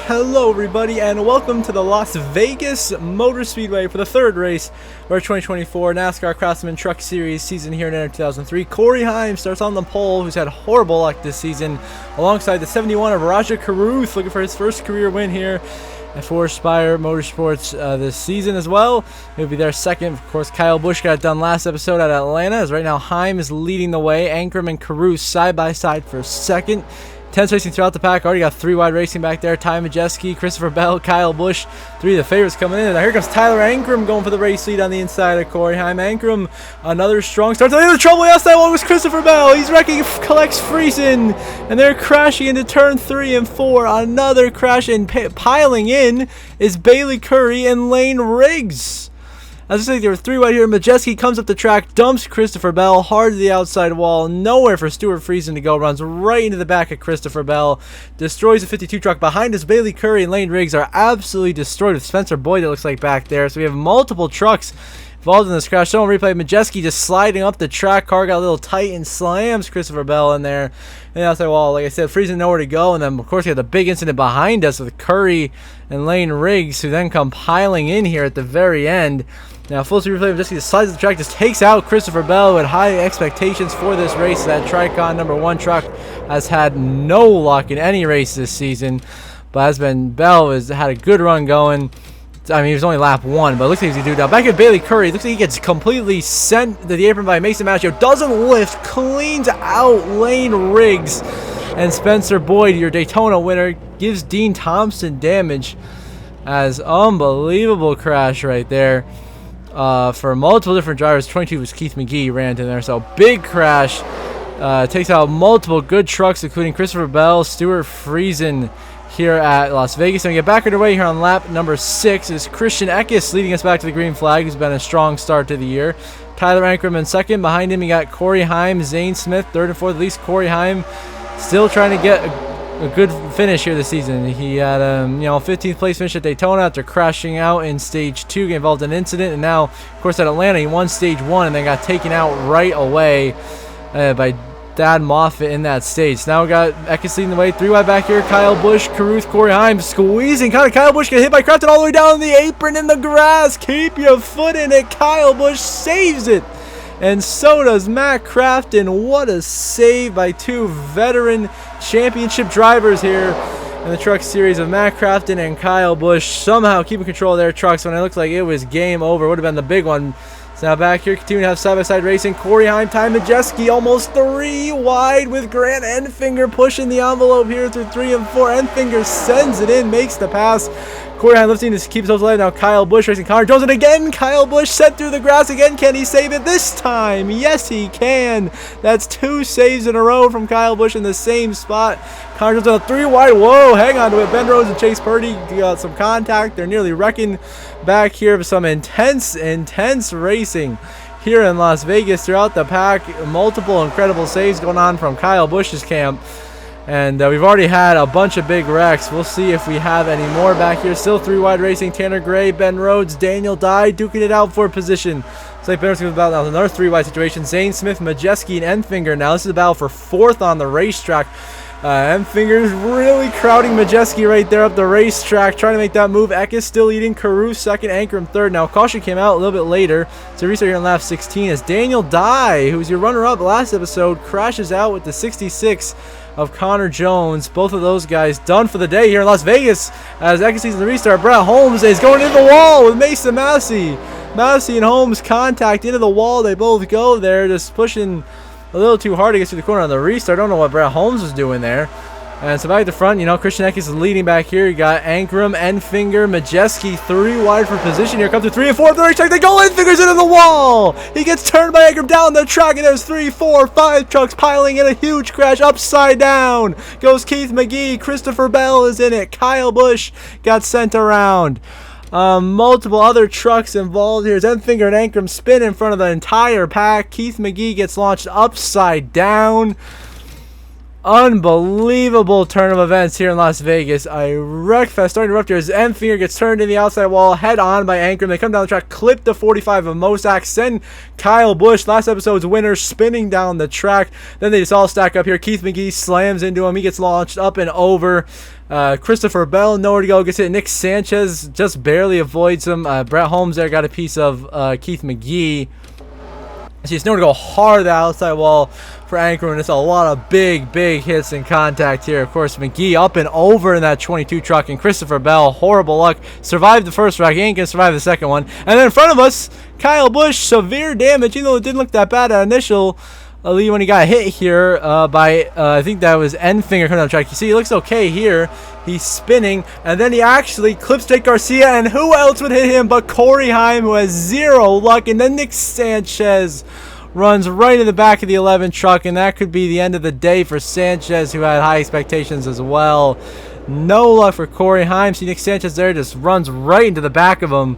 Hello everybody and welcome to the Las Vegas Motor Speedway for the third race of our 2024 NASCAR Craftsman Truck Series season here in NR2003. Corey Heim starts on the pole, who's had horrible luck this season, alongside the 71 of Raja Caruth, looking for his first career win here at Spire Motorsports this season as well. He'll be their second. Of course, Kyle Busch got it done last episode at Atlanta, as right now Heim is leading the way. Ankrum and Caruth side by side for second. Tense racing throughout the pack. Already got three wide racing back there. Ty Majeski, Christopher Bell, Kyle Busch. Three of the favorites coming in. Now here comes Tyler Ankrum going for the race lead on the inside of Corey Heim. Ankrum, another strong start. The trouble outside one was Christopher Bell. He's wrecking Collects Friesen. And they're crashing into turn 3 and 4. Another crash, and piling in is Bailey Curry and Lane Riggs. As I say, there were three wide here. Majeski comes up the track, dumps Christopher Bell hard to the outside wall. Nowhere for Stuart Friesen to go. Runs right into the back of Christopher Bell. Destroys the 52 truck. Behind us, Bailey Curry and Lane Riggs are absolutely destroyed with Spencer Boyd, it looks like, back there. So we have multiple trucks involved in this crash. Someone replay Majeski just sliding up the track. Car got a little tight and slams Christopher Bell in there. And outside wall, like I said, Friesen nowhere to go. And then, of course, we had the big incident behind us with Curry and Lane Riggs, who then come piling in here at the very end. Now, full speed replay, Majeski slides the track, just takes out Christopher Bell with high expectations for this race. That Tricon #1 truck has had no luck in any race this season, but Bell has had a good run going. I mean, he was only lap 1, but it looks like he's going to do it now. Back at Bailey Curry, looks like he gets completely sent to the apron by Mason Maggio. Doesn't lift, cleans out Lane Riggs. And Spencer Boyd, your Daytona winner, gives Dean Thompson damage. As unbelievable crash right there. For multiple different drivers. 22 was Keith McGee, ran into there. So big crash. Takes out multiple good trucks, including Christopher Bell, Stuart Friesen here at Las Vegas. And we get back underway here on lap number 6 is Christian Eckes leading us back to the green flag, who's been a strong start to the year. Tyler Ankrum in second. Behind him, you got Corey Heim, Zane Smith, third and fourth. At least Corey Heim still trying to get a good finish here this season. He had 15th place finish at Daytona after crashing out in stage 2, getting involved in an incident, and now, of course, at Atlanta he won stage 1 and then got taken out right away by Dad Moffitt in that stage. So now we got Eckes leading the way, three wide back here. Kyle Busch, Caruth, Corey Heim squeezing. Kyle Busch get hit by Craftsman all the way down the apron in the grass. Keep your foot in it. Kyle Busch saves it. And so does Matt Crafton. What a save by two veteran championship drivers here in the truck series of Matt Crafton and Kyle Busch. Somehow keeping control of their trucks when it looked like it was game over. Would have been the big one. So now back here, continuing to have side-by-side racing. Corey Heim, Ty Majeski, almost 3 wide with Grant Enfinger pushing the envelope here through 3 and 4. Enfinger sends it in, makes the pass. Corey Heim lifting to keep his alive. Now Kyle Busch racing Connor Jones, and again Kyle Busch sent through the grass again. Can he save it this time? Yes, he can. That's 2 saves in a row from Kyle Busch in the same spot. Connor Jones on a 3 wide. Whoa, hang on to it. Ben Rhodes and Chase Purdy got some contact. They're nearly wrecking back here with some intense racing here in Las Vegas throughout the pack. Multiple incredible saves going on from Kyle Busch's camp. And we've already had a bunch of big wrecks. We'll see if we have any more back here. Still 3 wide racing. Tanner Gray, Ben Rhodes, Daniel Dye duking it out for position. It's like Ben Rhodes comes about now. Another 3 wide situation. Zane Smith, Majeski, and Enfinger. Now this is a battle for 4th on the racetrack. Enfinger's really crowding Majeski right there up the racetrack, trying to make that move. Eckes still leading. Caruth second, Ankrum third. Now caution came out a little bit later. So restart here in lap 16 as Daniel Dye, who's your runner-up last episode, crashes out with the 66 of Connor Jones. Both of those guys done for the day here in Las Vegas as Eckes sees the restart. Brett Holmes is going into the wall with Mason Massey. Massey and Holmes contact into the wall. They both go there, just pushing a little too hard to get through the corner on the restart. I don't know what Brett Holmes was doing there. And so back at the front, Christian Eckes is leading back here. You got Ankrum, Enfinger, Majeski, 3 wide for position here. Comes to 3 and 4 of the racetrack. They go. Enfinger's into the wall. He gets turned by Ankrum down the track, and there's 3, 4, 5 trucks piling in a huge crash. Upside down goes Keith McGee. Christopher Bell is in it. Kyle Busch got sent around. Multiple other trucks involved here. Enfinger and Ankrum spin in front of the entire pack. Keith McGee gets launched upside down. Unbelievable turn of events here in Las Vegas. A wreckfest starting to erupt here as Enfinger gets turned in the outside wall, head on by Ankrum. They come down the track, clip the 45 of Mosak, send Kyle Busch, last episode's winner, spinning down the track. Then they just all stack up here. Keith McGee slams into him. He gets launched up and over. Christopher Bell, nowhere to go, gets hit. Nick Sanchez just barely avoids him. Brett Holmes there got a piece of Keith McGee. So he's nowhere to go hard the outside wall for Ankrum, and it's a lot of big hits and contact here. Of course, McGee up and over in that 22 truck, and Christopher Bell, horrible luck, survived the first wreck. He ain't gonna survive the second one. And then in front of us, Kyle Busch, severe damage, even though it didn't look that bad at initial lead when he got hit here by I think that was Enfinger coming down the track. You see, he looks okay here. He's spinning, and then he actually clips Jake Garcia, and who else would hit him but Corey Heim, who has zero luck, and then Nick Sanchez runs right in the back of the 11 truck, and that could be the end of the day for Sanchez, who had high expectations as well. No luck for Corey Heim. See, Nick Sanchez there just runs right into the back of him.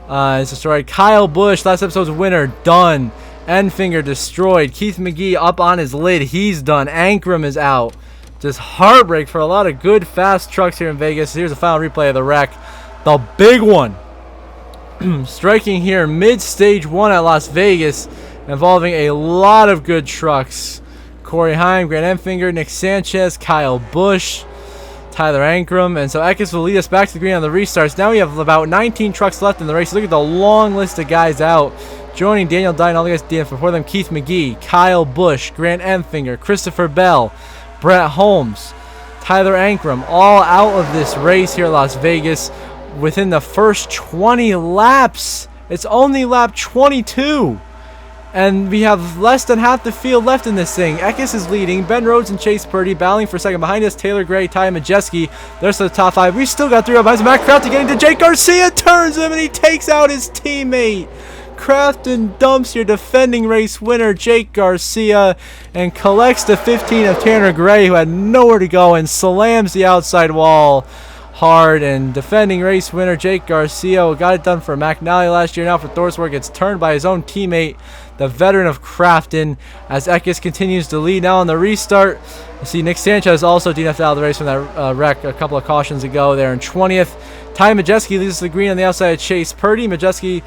It's destroyed. Kyle Busch, last episode's winner, done. Enfinger destroyed. Keith McGee up on his lid. He's done. Ankrum is out. Just heartbreak for a lot of good, fast trucks here in Vegas. Here's a final replay of the wreck. The big one. Striking here mid-stage 1 at Las Vegas, involving a lot of good trucks. Corey Heim, Grant Enfinger, Nick Sanchez, Kyle Busch, Tyler Ankrum. And so Eckes will lead us back to the green on the restarts. Now we have about 19 trucks left in the race. Look at the long list of guys out. Joining Daniel Dye and all the guys DNF before them: Keith McGee, Kyle Busch, Grant Enfinger, Christopher Bell, Brett Holmes, Tyler Ankrum, all out of this race here at Las Vegas within the first 20 laps. It's only lap 22. And we have less than half the field left in this thing. Eckes is leading. Ben Rhodes and Chase Purdy battling for second. Behind us, Taylor Gray, Ty Majeski. There's the top 5. We still got 3 up behind us. Matt Crafton getting to Jake Garcia. Turns him and he takes out his teammate. Crafton dumps your defending race winner, Jake Garcia, and collects the 15 of Tanner Gray, who had nowhere to go, and slams the outside wall hard. And defending race winner Jake Garcia got it done for McNally last year. Now for Thorsworth, gets turned by his own teammate, the veteran of Crafton, as Eckes continues to lead. Now on the restart, you see Nick Sanchez also DNF'd out of the race from that wreck a couple of cautions ago there in 20th. Ty Majeski leads us to the green on the outside of Chase Purdy. Majeski,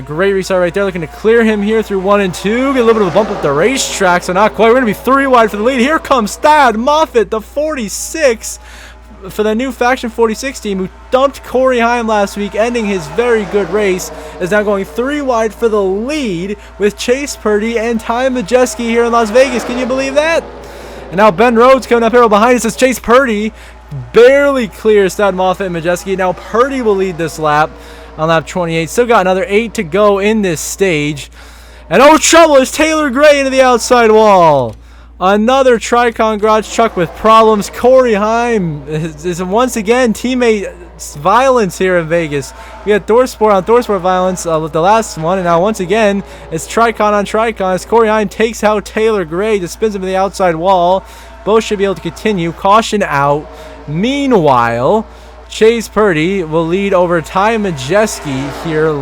great restart right there, looking to clear him here through 1 and 2. Get a little bit of a bump up the racetrack, so not quite. We're going to be 3 wide for the lead. Here comes Thad Moffitt, the 46, for the new Faction 46 team, who dumped Corey Heim last week, ending his very good race, is now going 3 wide for the lead with Chase Purdy and Ty Majeski here in Las Vegas. Can you believe that? And now Ben Rhodes coming up here behind us as Chase Purdy barely clears Thad Moffitt and Majeski. Now Purdy will lead this lap on lap 28. Still got another 8 to go in this stage. And oh, trouble is Taylor Gray into the outside wall. Another Tricon Garage truck with problems. Corey Heim is once again teammate violence here in Vegas. We had Thorsport on Thorsport violence with the last one, and now once again it's Tricon on Tricon as Corey Heim takes out Taylor Gray, just spins him to the outside wall. Both should be able to continue. Caution out. Meanwhile, Chase Purdy will lead over Ty Majeski here,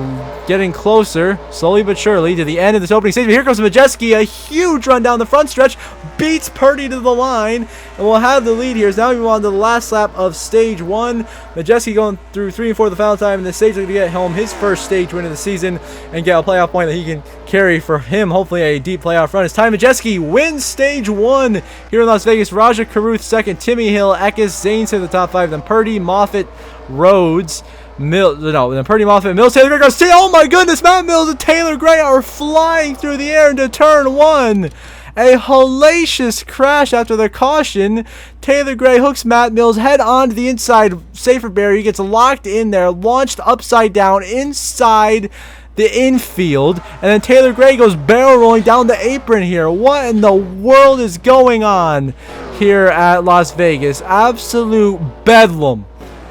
getting closer, slowly but surely, to the end of this opening stage. But here comes Majeski, a huge run down the front stretch, beats Purdy to the line, and we'll have the lead here. So now we move on to the last lap of stage 1. Majeski going through 3 and 4 the final time in this stage, looking to get home his first stage win of the season and get a playoff point that he can carry for him, hopefully a deep playoff run. It's Ty Majeski wins stage 1 here in Las Vegas. Raja Caruth second, Timmy Hill, Eckes, Zanes to the top 5, then Purdy, Moffitt, Rhodes, then Purdy, Moffitt, Mills, Taylor Gray, Garcia. Oh my goodness, Matt Mills and Taylor Gray are flying through the air into turn 1. A hellacious crash after the caution. Taylor Gray hooks Matt Mills head on to the inside safer barrier. He gets locked in there, launched upside down inside the infield, and then Taylor Gray goes barrel rolling down the apron here. What in the world is going on here at Las Vegas? Absolute bedlam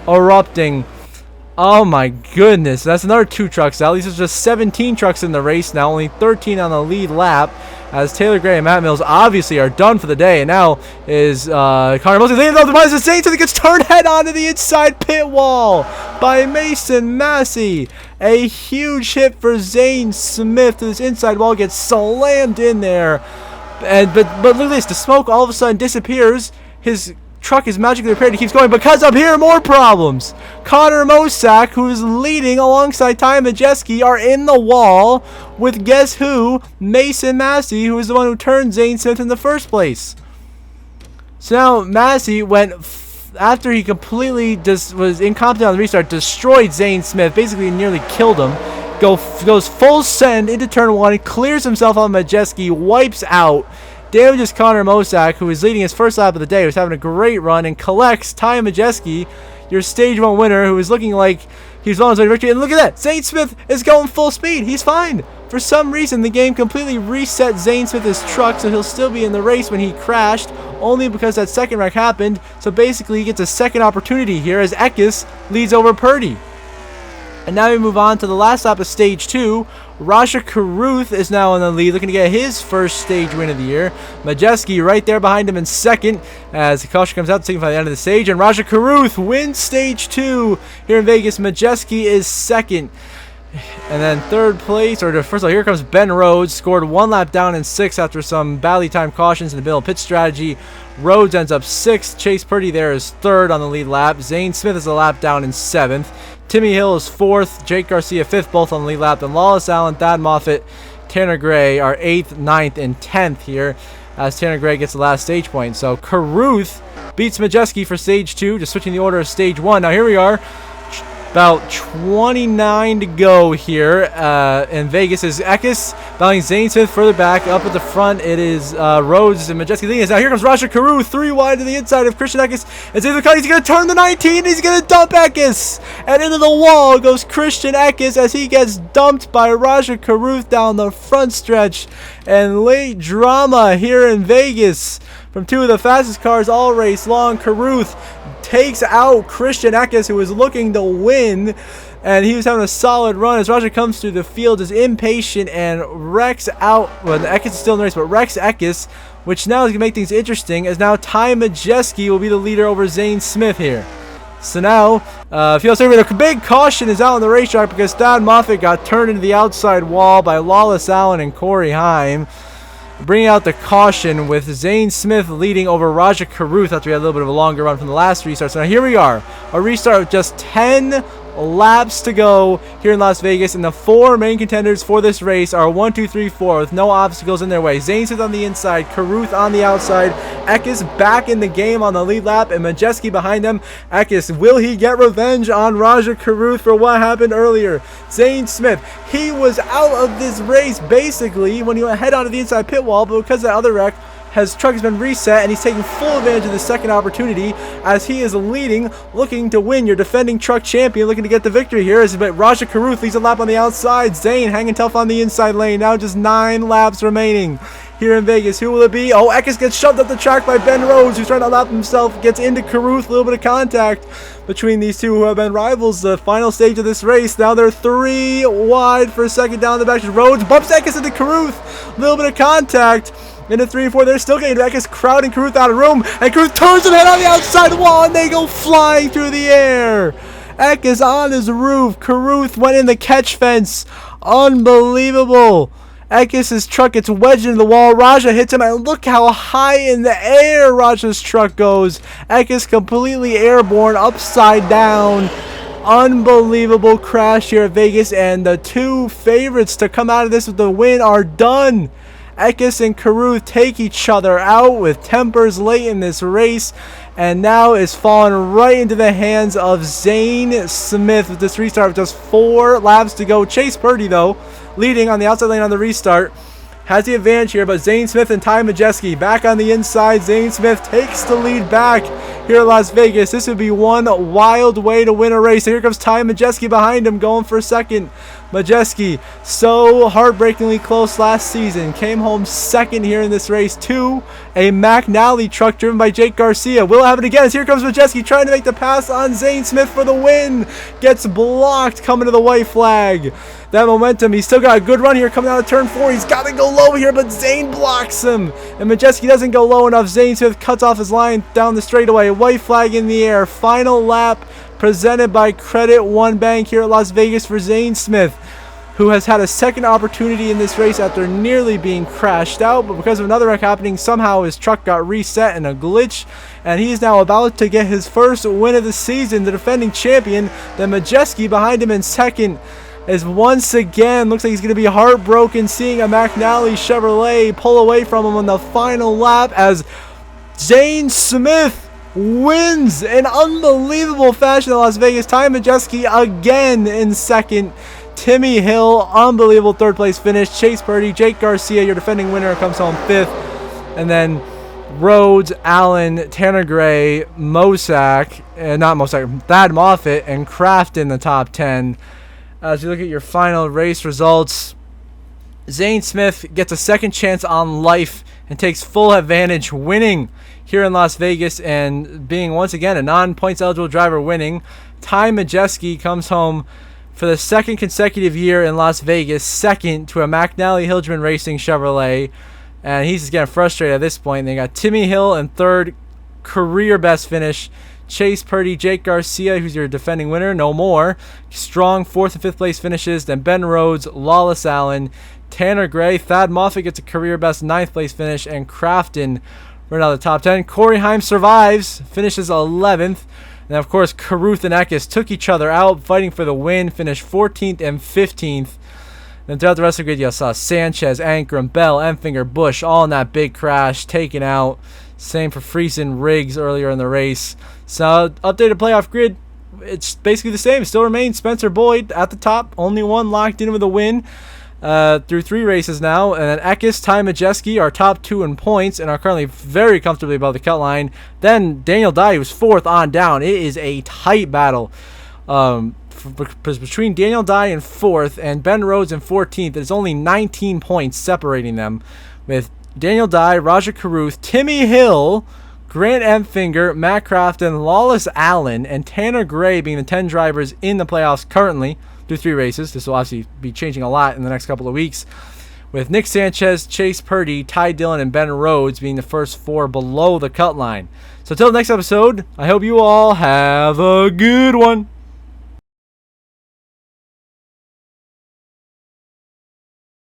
erupting. Oh my goodness, that's another 2 trucks out. At least there's just 17 trucks in the race now, only 13 on the lead lap, as Taylor Gray and Matt Mills obviously are done for the day. And now is Connor Mosey leading up the minus the Saints, and it gets turned head on to the inside pit wall by Mason Massey. A huge hit for Zane Smith to this inside wall, gets slammed in there. But look at this. The smoke all of a sudden disappears. His truck is magically repaired. He keeps going because up here, more problems. Connor Mosak, who is leading alongside Ty Majeski, are in the wall with guess who? Mason Massey, who is the one who turned Zane Smith in the first place. So now Massey went, after he completely was incompetent on the restart, destroyed Zane Smith, basically nearly killed him. Goes full send into turn 1, clears himself on Majeski, wipes out, damages Connor Mosak, who is leading his first lap of the day, who's having a great run, and collects Ty Majeski, your stage 1 winner, who is looking like he's on his way to victory. And look at that, Zane Smith is going full speed. He's fine. For some reason, the game completely reset Zane Smith's truck, so he'll still be in the race when he crashed, only because that second wreck happened. So basically, he gets a second opportunity here as Ekis leads over Purdy. And now we move on to the last lap of Stage 2. Raja Karuth is now in the lead, looking to get his first stage win of the year. Majeski right there behind him in second as the caution comes out to signify the end of the stage. And Raja Karuth wins Stage 2 here in Vegas. Majeski is second. And then third place, or first of all, here comes Ben Rhodes, scored 1 lap down in 6th after some badly timed cautions in the middle of pit strategy. Rhodes ends up 6th. Chase Purdy there is 3rd on the lead lap. Zane Smith is a lap down in 7th. Timmy Hill is 4th. Jake Garcia 5th, both on the lead lap. Then Lawless Allen, Thad Moffitt, Tanner Gray are 8th, 9th, and 10th here as Tanner Gray gets the last stage point. So Karuth beats Majeski for Stage 2, just switching the order of Stage 1. Now here we are. About 29 to go here in Vegas is Ekis battling Zane Smith further back. Up at the front, it is Rhodes and Majeski leading. Now here comes Raja Karuth, 3 wide to the inside of Christian Ekis. And Zane Smith, he's going to turn the 19, and he's going to dump Ekis. And into the wall goes Christian Ekis as he gets dumped by Raja Karuth down the front stretch. And late drama here in Vegas from 2 of the fastest cars all race long. Karuth takes out Christian Ekis, who was looking to win, and he was having a solid run as Raja comes through the field, is impatient and wrecks out. Well, Ekis is still in the race, but wrecks Ekis, which now is going to make things interesting, as now Ty Majeski will be the leader over Zane Smith here. So now, field survey, the big caution is out on the racetrack because Thad Moffitt got turned into the outside wall by Lawless Allen and Corey Heim, bringing out the caution with Zane Smith leading over Raja Karuth after we had a little bit of a longer run from the last restart. So now here we are, a restart with just 10 laps to go here in Las Vegas, and the 4 main contenders for this race are 1, 2, 3, 4 with no obstacles in their way. Zane Smith on the inside, Karuth on the outside, Ekis back in the game on the lead lap, and Majeski behind them. Ekis, will he get revenge on Raja Karuth for what happened earlier? Zane Smith, he was out of this race basically when he went head onto the inside pit wall, but because of that other wreck, his truck has been reset, and he's taking full advantage of the second opportunity as he is leading, looking to win. Your defending truck champion looking to get the victory here. But Raja Karuth leads a lap on the outside. Zane hanging tough on the inside lane. Now just 9 laps remaining here in Vegas. Who will it be? Oh, Ekis gets shoved up the track by Ben Rhodes, who's trying to lap himself. Gets into Karuth. A little bit of contact between these two who have been rivals the final stage of this race. Now they're 3 wide for a second down the back. Rhodes bumps Ekis into Karuth. A little bit of contact. Into 3 and 4, they're still getting back. Ekis crowding Karuth out of room, and Karuth turns him head on the outside wall, and they go flying through the air. Ekis on his roof. Karuth went in the catch fence. Unbelievable. Ekis' truck gets wedged into the wall. Raja hits him, and look how high in the air Raja's truck goes. Ekis completely airborne, upside down. Unbelievable crash here at Vegas, and the 2 favorites to come out of this with the win are done. Ekis and Karuth take each other out with tempers late in this race, and now is falling right into the hands of Zane Smith with this restart with just 4 laps to go. Chase Purdy, though, leading on the outside lane on the restart, has the advantage here, but Zane Smith and Ty Majeski back on the inside. Zane Smith takes the lead back here at Las Vegas. This would be one wild way to win a race. And here comes Ty Majeski behind him going for second. Majeski, so heartbreakingly close last season, came home second here in this race to a McNally truck driven by Jake Garcia. Will it happen again? As here comes Majeski trying to make the pass on Zane Smith for the win. Gets blocked coming to the white flag. That momentum, he's still got a good run here coming out of turn 4. He's got to go low here, but Zane blocks him. And Majeski doesn't go low enough. Zane Smith cuts off his line down the straightaway. White flag in the air. Final lap presented by Credit One Bank here at Las Vegas for Zane Smith. who has had a second opportunity in this race after nearly being crashed out, but because of another wreck happening, somehow his truck got reset in a glitch, and he is now about to get his first win of the season. The defending champion, the Majeski, behind him in second, is once again, looks like he's going to be heartbroken seeing a McNally Chevrolet pull away from him on the final lap as Zane Smith wins in unbelievable fashion in Las Vegas. Ty Majeski again in second. Timmy Hill, unbelievable third place finish. Chase Purdy, Jake Garcia, your defending winner, comes home fifth. And then Rhodes, Allen, Tanner Gray, Thad Moffitt, and Kraft in the top 10. As you look at your final race results, Zane Smith gets a second chance on life and takes full advantage, winning here in Las Vegas and being once again a non-points eligible driver winning. Ty Majeski comes home for the second consecutive year in Las Vegas, second to a McNally Hildman Racing Chevrolet. And he's just getting frustrated at this point. They got Timmy Hill in third, career best finish. Chase Purdy, Jake Garcia, who's your defending winner, no more. Strong fourth and fifth place finishes. Then Ben Rhodes, Lawless Allen, Tanner Gray, Thad Moffitt gets a career best ninth place finish, and Crafton right out of the top 10. Corey Heim survives, finishes 11th. And of course, Caruth and Eckes took each other out, fighting for the win, finished 14th and 15th. Then throughout the rest of the grid, you saw Sanchez, Ankrum, Bell, Enfinger, Busch, all in that big crash, taken out. Same for Friesen, Riggs earlier in the race. So, updated playoff grid, it's basically the same. It still remains Spencer Boyd at the top, only one locked in with a win through 3 races now. And then Eckes, Ty Majeski are top 2 in points and are currently very comfortably above the cut line. Then Daniel Dye, who's 4th on down. It is a tight battle between Daniel Dye in 4th and Ben Rhodes in 14th. There's only 19 points separating them, with Daniel Dye, Roger Caruth, Timmy Hill, Grant Enfinger, Matt Crafton, Lawless Allen, and Tanner Gray being the 10 drivers in the playoffs currently through 3 races. This will obviously be changing a lot in the next couple of weeks, with Nick Sanchez, Chase Purdy, Ty Dillon, and Ben Rhodes being the first 4 below the cut line. So until the next episode, I hope you all have a good one.